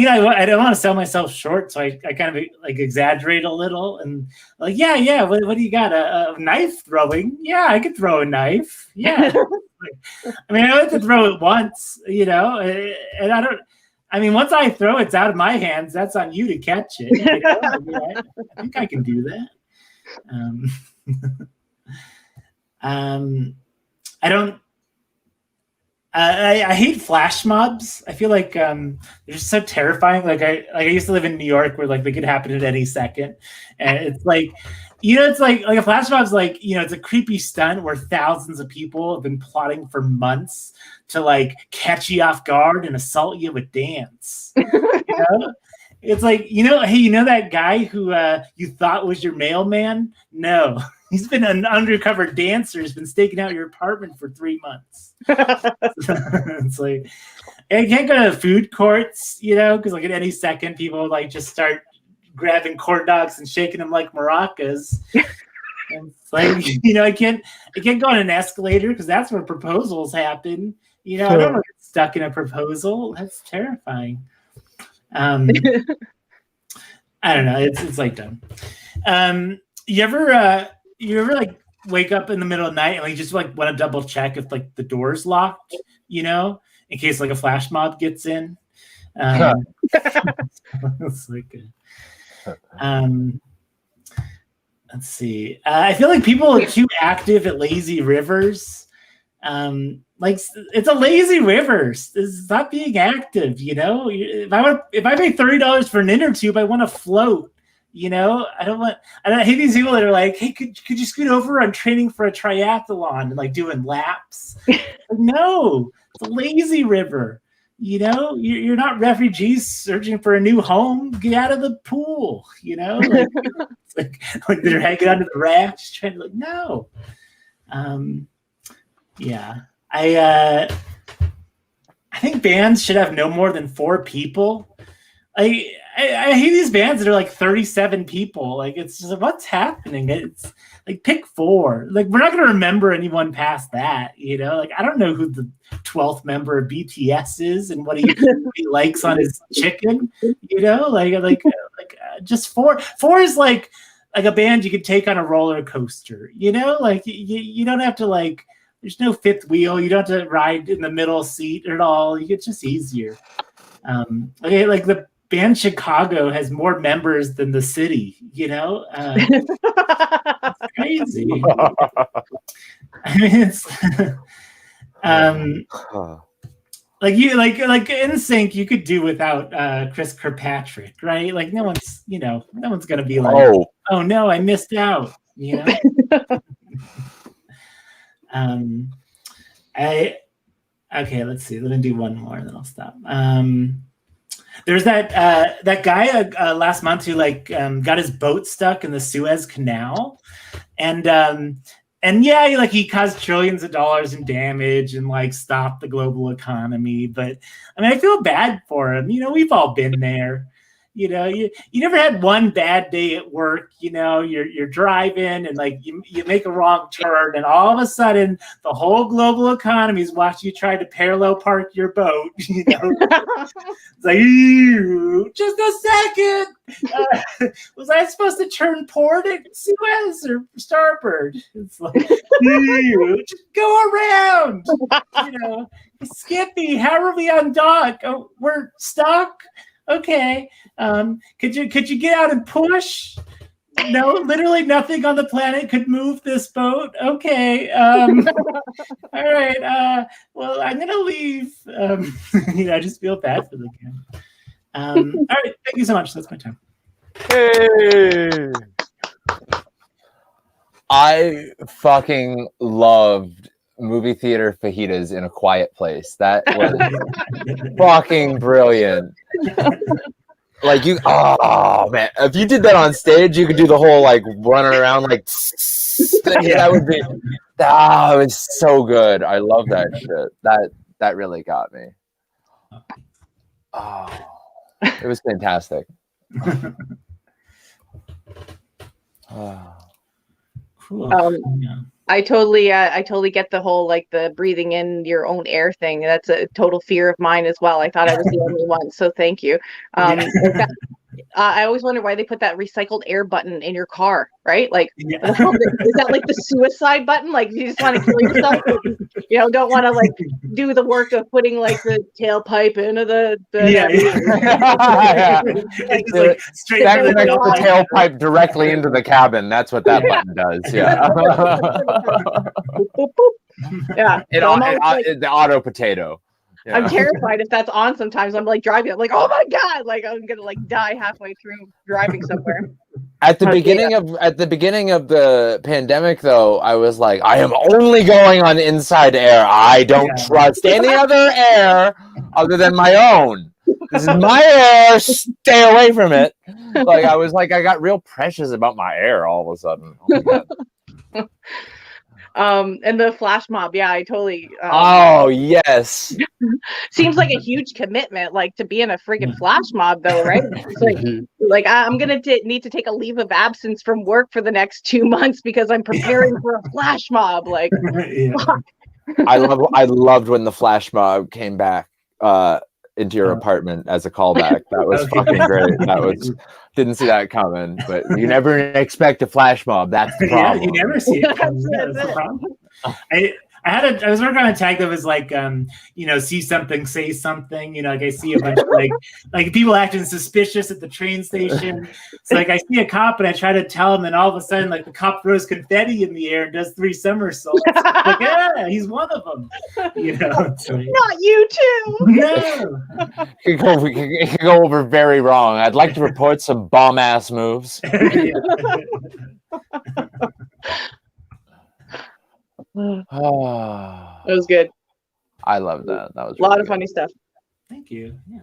don't want to sell myself short, so I kind of like exaggerate a little, and like, yeah. What do you got? A knife throwing? Yeah, I could throw a knife. Yeah. I mean, I like to throw it once, you know, and I don't. I mean, once I throw it's out of my hands, that's on you to catch it. You know? I think I can do that. I don't. I hate flash mobs. I feel like they're just so terrifying. Like I used to live in New York, where like they could happen at any second, and it's like, you know, it's like a flash mob's like, you know, it's a creepy stunt where thousands of people have been plotting for months to like catch you off guard and assault you with dance. You know? It's like, you know, hey, you know that guy who you thought was your mailman? No, he's been an undercover dancer. He's been staking out your apartment for 3 months. It's like, and you can't go to food courts, you know, because like at any second people like just start grabbing corn dogs and shaking them like maracas. And it's like, you know, I can't go on an escalator because that's where proposals happen. You know, I don't want to get stuck in a proposal. That's terrifying. I don't know. It's like dumb. You ever like wake up in the middle of the night and like just like want to double check if like the door's locked, you know, in case like a flash mob gets in? It's like let's see. I feel like people are too active at lazy rivers. Like it's a lazy river. It's not being active, you know. If I pay $30 for an inner tube, I want to float. You know, I hate these people that are like, hey, could you scoot over? I'm training for a triathlon and like doing laps. Like, no, it's a lazy river. You know, you're not refugees searching for a new home. Get out of the pool. You know, like they're hanging onto the raft, trying to like, no. Yeah, I think bands should have no more than 4 people. I hate these bands that are like 37 people. Like, it's just, what's happening? It's like, pick 4. Like, we're not going to remember anyone past that, you know? Like, I don't know who the 12th member of BTS is and what he likes on his chicken, you know? Like just four is like a band you could take on a roller coaster, like you don't have to like, there's no fifth wheel. You don't have to ride in the middle seat at all. It's just easier. Okay, like the band Chicago has more members than the city, it's crazy. I mean, it's like NSYNC you could do without Chris Kirkpatrick, right? Like no one's gonna be like, oh no, I missed out, Okay, let's see. Let me do one more, and then I'll stop. There's that guy last month who got his boat stuck in the Suez Canal, and yeah, he caused trillions of dollars in damage and stopped the global economy. But I mean, I feel bad for him. We've all been there. You never had one bad day at work. You're driving and you make a wrong turn, and all of a sudden the whole global economy is watching you try to parallel park your boat. It's like, just a second. Was I supposed to turn port at Suez or starboard? It's like, just go around. Skippy, how are we on dock? Oh, we're stuck. Okay. Could you get out and push? No, literally nothing on the planet could move this boat. Okay. All right. Well, I'm gonna leave. I just feel bad for the guy. All right. Thank you so much. That's my time.
Hey. I fucking loved movie theater fajitas in A Quiet Place. That was fucking brilliant. Oh man, if you did that on stage, you could do the whole running around that would be. It was so good. I love that shit. That really got me. Oh, it was fantastic.
Cool. Yeah.
I totally get the whole the breathing in your own air thing. That's a total fear of mine as well. I thought I was the only one, so thank you. I always wonder why they put that recycled air button in your car, right? Is that the suicide button? You just want to kill yourself, don't want to do the work of putting the tailpipe into the
It's straight that connects the tailpipe directly into the cabin. That's what that button does. Yeah.
Yeah.
The auto potato. Yeah.
I'm terrified if that's on sometimes. I'm driving. I'm oh my God, I'm gonna die halfway through driving somewhere.
At the beginning of the pandemic, though, I was I am only going on inside air. I don't trust any other air other than my own. This is my air. Stay away from it. I was I got real precious about my air all of a sudden.
And the flash mob, yeah, I totally.
Oh yes.
Seems like a huge commitment, to be in a friggin' flash mob, though, right? It's I'm gonna need to take a leave of absence from work for the next 2 months because I'm preparing for a flash mob.
I loved when the flash mob came back into your apartment as a callback. That was fucking great. That was. Didn't see that coming, but you never expect a flash mob. That's the problem.
Yeah, you never see it coming. That's the problem. I was working on a tag that was see something, say something. I see a bunch of people acting suspicious at the train station. It's I see a cop and I try to tell him, and all of a sudden, the cop throws confetti in the air and does 3 somersaults. Yeah, he's one of them.
Not you too.
No.
It could go over very wrong. I'd like to report some bomb ass moves.
It was good.
I love that. That was
a lot of funny stuff.
Thank you. Yeah.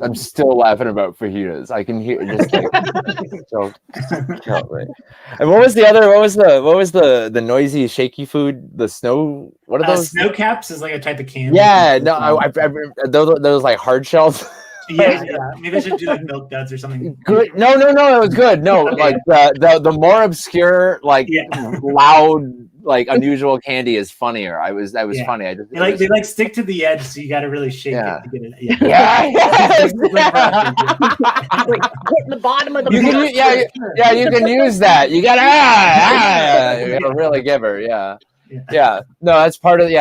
I'm still laughing about fajitas. I can hear just so right. And what was the other? What was the noisy shaky food? The snow? What are those?
Snow caps is a type of candy.
Yeah, no, I've those hard shells.
Yeah. Maybe I should do Milk Duds or something.
Good. No, it was good. No, the more obscure, loud like unusual candy is funnier. That was funny. I just
they like stick to the edge, so you got to really shake it to get it.
Yeah.
Like hit the bottom of the
You can use that. You gotta you gotta really give her. Yeah. No, that's part of the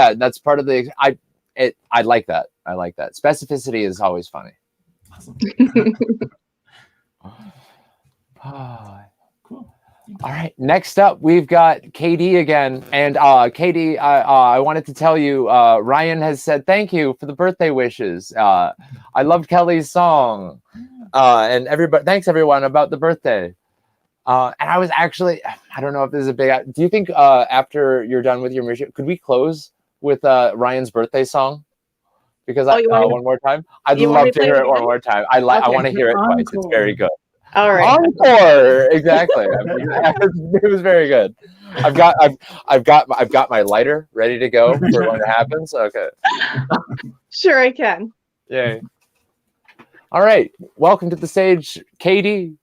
I like that. I like that. Specificity is always funny.
Awesome.
Cool. All right. Next up, we've got KD again. And KD, I wanted to tell you, Ryan has said thank you for the birthday wishes. I loved Kelly's song. And thanks everyone about the birthday. And I was actually, I don't know if this is a big, do you think after you're done with your mission, could we close with Ryan's birthday song? Because one more time, I'd love to hear it one more time. I want to hear it twice. It's very good.
All right.
Encore. Exactly. It was very good. I've got my lighter ready to go for when it happens. Okay.
Sure, I can.
Yay. All right. Welcome to the stage, Katie.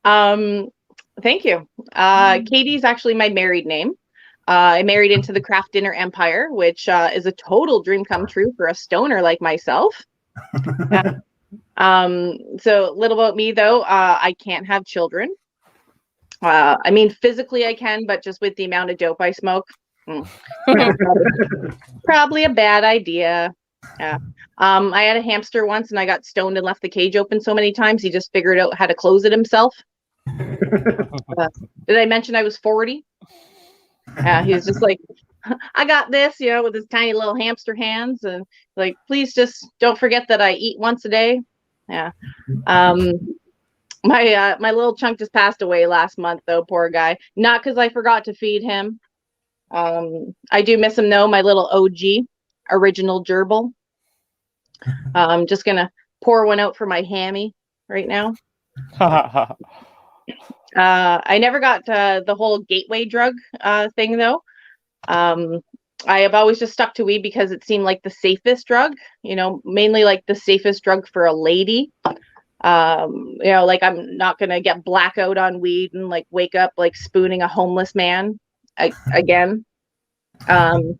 Thank you. Katie's actually my married name. I married into the craft dinner empire, which is a total dream come true for a stoner like myself. So little about me though, I can't have children. I mean, physically I can, but just with the amount of dope I smoke, probably a bad idea. Yeah. I had a hamster once and I got stoned and left the cage open so many times he just figured out how to close it himself. Did I mention I was 40? He was just like, I got this, with his tiny little hamster hands, and like, please just don't forget that I eat once a day. Yeah. My little chunk just passed away last month though, poor guy. Not because I forgot to feed him. I do miss him though, my little OG original gerbil. I'm just gonna pour one out for my hammy right now. I never got the whole gateway drug thing though. I have always just stuck to weed because it seemed like the safest drug, mainly like the safest drug for a lady. Like I'm not going to get blackout on weed and like wake up like spooning a homeless man again. No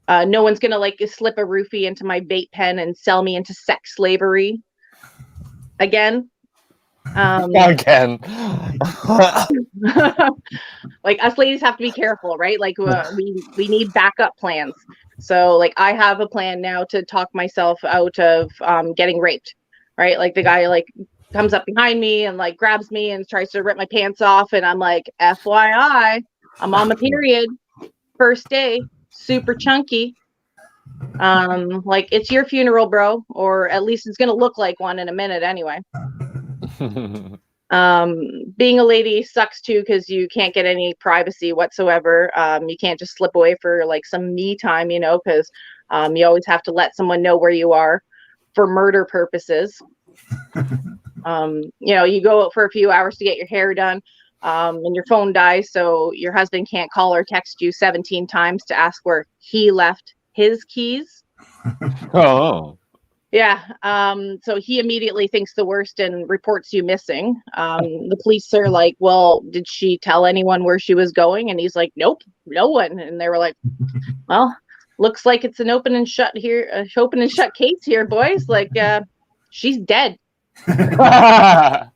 one's going to like slip a roofie into my vape pen and sell me into sex slavery again.
Again.
Like us ladies have to be careful, right? Like we need backup plans. So like I have a plan now to talk myself out of getting raped, right? Like the guy like comes up behind me and like grabs me and tries to rip my pants off, and I'm like, FYI, I'm on my period, first day, super chunky. Like it's your funeral, bro, or at least it's gonna look like one in a minute anyway. Being a lady sucks too because you can't get any privacy whatsoever. You can't just slip away for like some me time, because you always have to let someone know where you are for murder purposes. You go out for a few hours to get your hair done, and your phone dies, so your husband can't call or text you 17 times to ask where he left his keys.
Oh.
Yeah. So he immediately thinks the worst and reports you missing. The police are like, well, did she tell anyone where she was going? And he's like, nope, no one. And they were like, well, looks like it's an open and shut case here, boys. Like, she's dead. Yeah.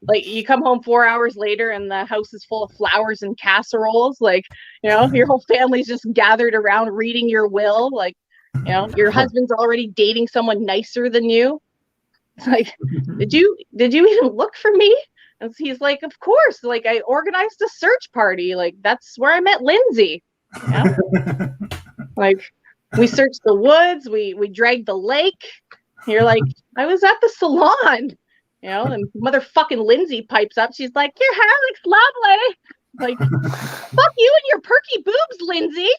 Like you come home 4 hours later and the house is full of flowers and casseroles. Like, your whole family's just gathered around reading your will. Like, your husband's already dating someone nicer than you. It's like, did you even look for me? And he's like, of course. Like I organized a search party. Like that's where I met Lindsay. Like we searched the woods. We dragged the lake. You're like, I was at the salon. And motherfucking Lindsay pipes up. She's like, your hair looks lovely. Like, fuck you and your perky boobs, Lindsay.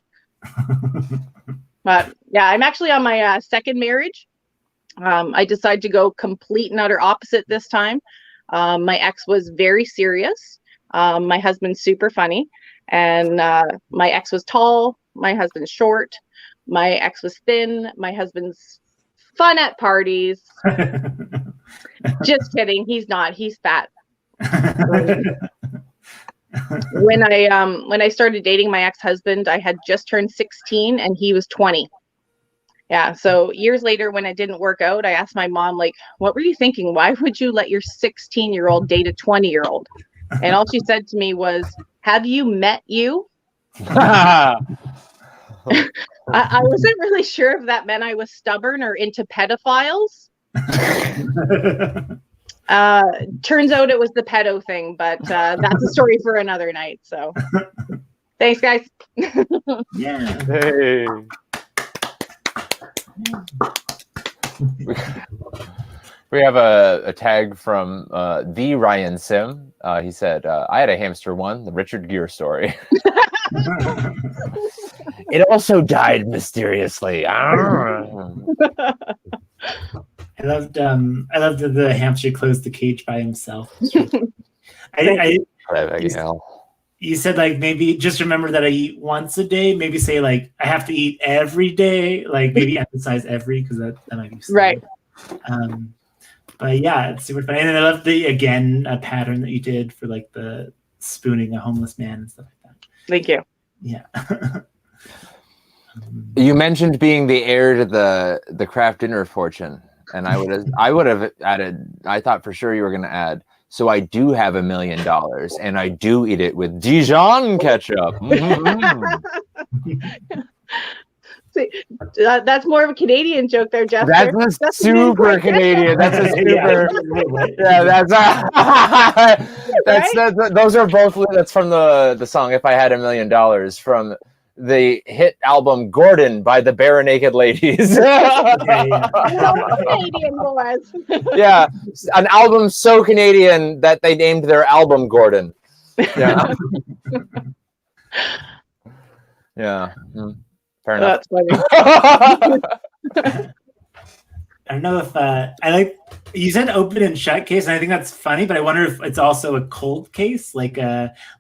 But yeah, I'm actually on my second marriage. I decided to go complete and utter opposite this time. My ex was very serious. My husband's super funny. And my ex was tall. My husband's short. My ex was thin. My husband's fun at parties. Just kidding. He's not. He's fat. When I started dating my ex-husband, I had just turned 16 and he was 20. Yeah. So years later, when it didn't work out, I asked my mom, like, what were you thinking? Why would you let your 16-year-old date a 20-year-old? And all she said to me was, have you met you? I wasn't really sure if that meant I was stubborn or into pedophiles. Turns out it was the pedo thing, but that's a story for another night. So thanks, guys.
Yeah.
Hey. We have a tag from the Ryan Sim. He said, I had a hamster one, the Richard Gere story. It also died mysteriously.
I loved that the hamster closed the cage by himself. You said like maybe just remember that I eat once a day. Maybe say like I have to eat every day. Like maybe emphasize every because that might be
right.
But yeah, it's super funny. And then I love the a pattern that you did for like the spooning a homeless man and stuff like that.
Thank you.
Yeah.
You mentioned being the heir to the Kraft dinner fortune, and I would have added. I thought for sure you were going to add. So I do have $1 million, and I do eat it with Dijon ketchup.
See, that's more of a Canadian joke there, Jeff.
That's super Canadian. That's a super. Those are both. That's from the song "If I Had $1 Million" from the hit album "Gordon" by the Bare Naked Ladies.
Canadian boys.
Yeah, an album so Canadian that they named their album Gordon. Yeah. Yeah. Fair enough.
That's funny.
I don't know if I like you said open and shut case, and I think that's funny, but I wonder if it's also a cold case, like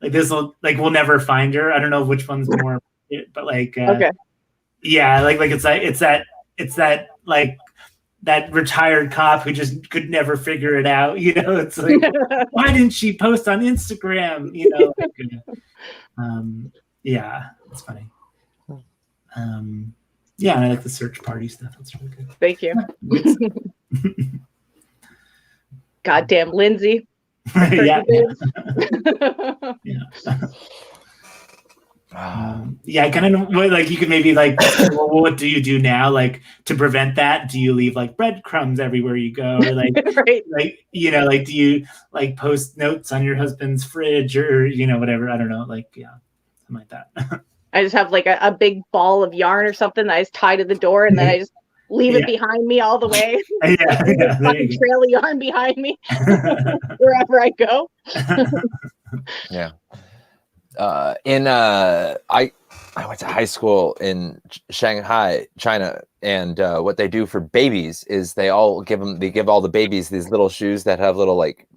this will like we'll never find her. I don't know which one's more, but like
okay,
yeah, like it's that like that retired cop who just could never figure it out. You know, it's like why didn't she post on Instagram? You know, yeah, it's funny. Yeah, and I like the search party stuff. That's really good.
Thank you. Goddamn Lindsay.
Yeah. Yeah, I kind of know, like you could maybe like, well, what do you do now, like to prevent that? Do you leave like breadcrumbs everywhere you go, or like,
right.
like you know, like do you like post notes on your husband's fridge or you know whatever? I don't know, like yeah, something like that.
I just have like a big ball of yarn or something that I just tie to the door, and then I just leave it behind me all the way.
Yeah,
fucking trail of yarn behind me wherever I go.
Yeah. I went to high school in Shanghai, China, and what they do for babies is they give all the babies these little shoes that have little like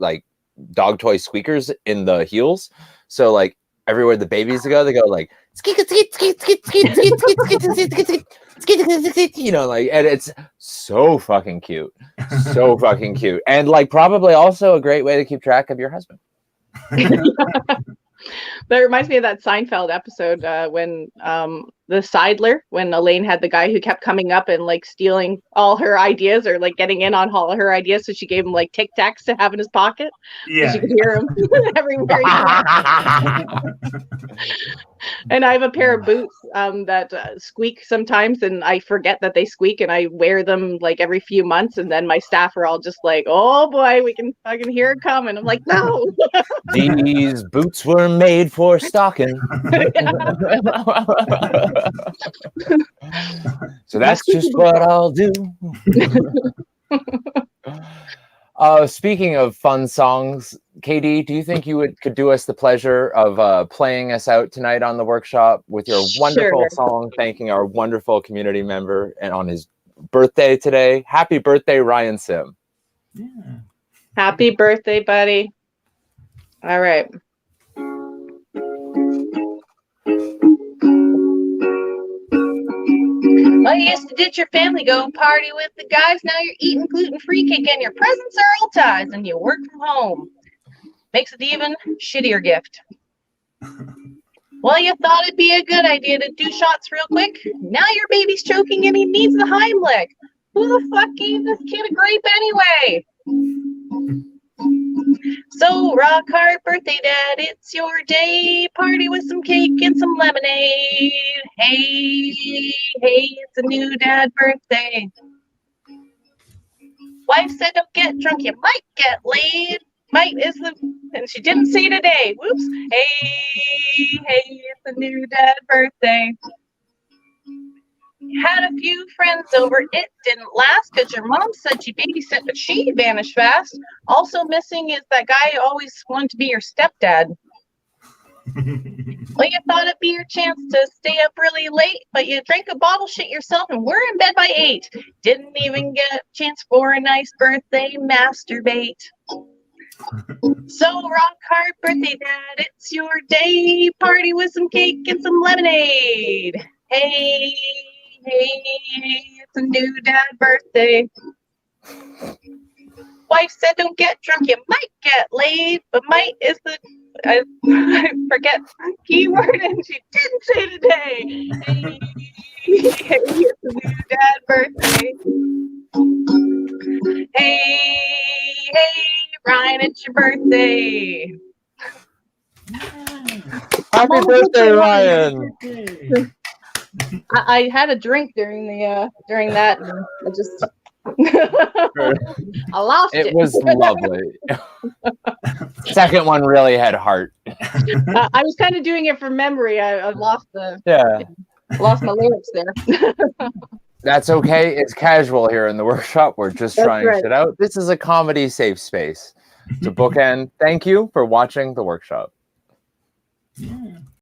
dog toy squeakers in the heels. So like everywhere the babies go, they go like you know, like, and it's so fucking cute, and like probably also a great way to keep track of your husband.
That reminds me of that Seinfeld episode when the Seidler, when Elaine had the guy who kept coming up and like stealing all her ideas or like getting in on all her ideas, so she gave him like Tic Tacs to have in his pocket.
Yeah,
so she could hear him everywhere. And I have a pair of boots that squeak sometimes, and I forget that they squeak, and I wear them like every few months, and then my staff are all just like, "Oh boy, I can hear it coming." I'm like, "No."
These boots were made for stalking. So that's just what I'll do. Speaking of fun songs, KD, do you think you could do us the pleasure of playing us out tonight on the workshop with your wonderful song, thanking our wonderful community member and on his birthday today? Happy birthday, Ryan Sim.
Yeah.
Happy birthday, buddy. All right. Well, you used to ditch your family, go party with the guys. Now you're eating gluten-free cake and your presents are all ties and you work from home. Makes it even shittier gift. Well, you thought it'd be a good idea to do shots real quick. Now your baby's choking and he needs the Heimlich. Who the fuck gave this kid a grape anyway? So, rock hard birthday, Dad, it's your day. Party with some cake and some lemonade. Hey, hey, it's a new dad birthday. Wife said don't get drunk, you might get laid. Might is the, and she didn't say today. Whoops. Hey, hey, it's a new dad birthday. Had a few friends over, it didn't last because your mom said she babysit, but she vanished fast. Also missing is that guy who always wanted to be your stepdad. Well, you thought it'd be your chance to stay up really late, but you drank a bottle, shit yourself, and we're in bed by 8. Didn't even get a chance for a nice birthday masturbate. So rock hard birthday, Dad, it's your day. Party with some cake and some lemonade. Hey, hey, it's a new dad birthday. Wife said don't get drunk, you might get laid, but might is the, I forget the keyword, and she didn't say today. Hey, hey, it's a new dad birthday. Hey, hey, Ryan, it's your birthday.
Happy birthday, Ryan!
I had a drink during that, and I just I lost it.
It was lovely. Second one really had heart.
I was kind of doing it from memory. I lost lost my lyrics there.
That's okay. It's casual here in the workshop. We're just trying shit out. This is a comedy safe space. To bookend, thank you for watching the workshop.
Yeah.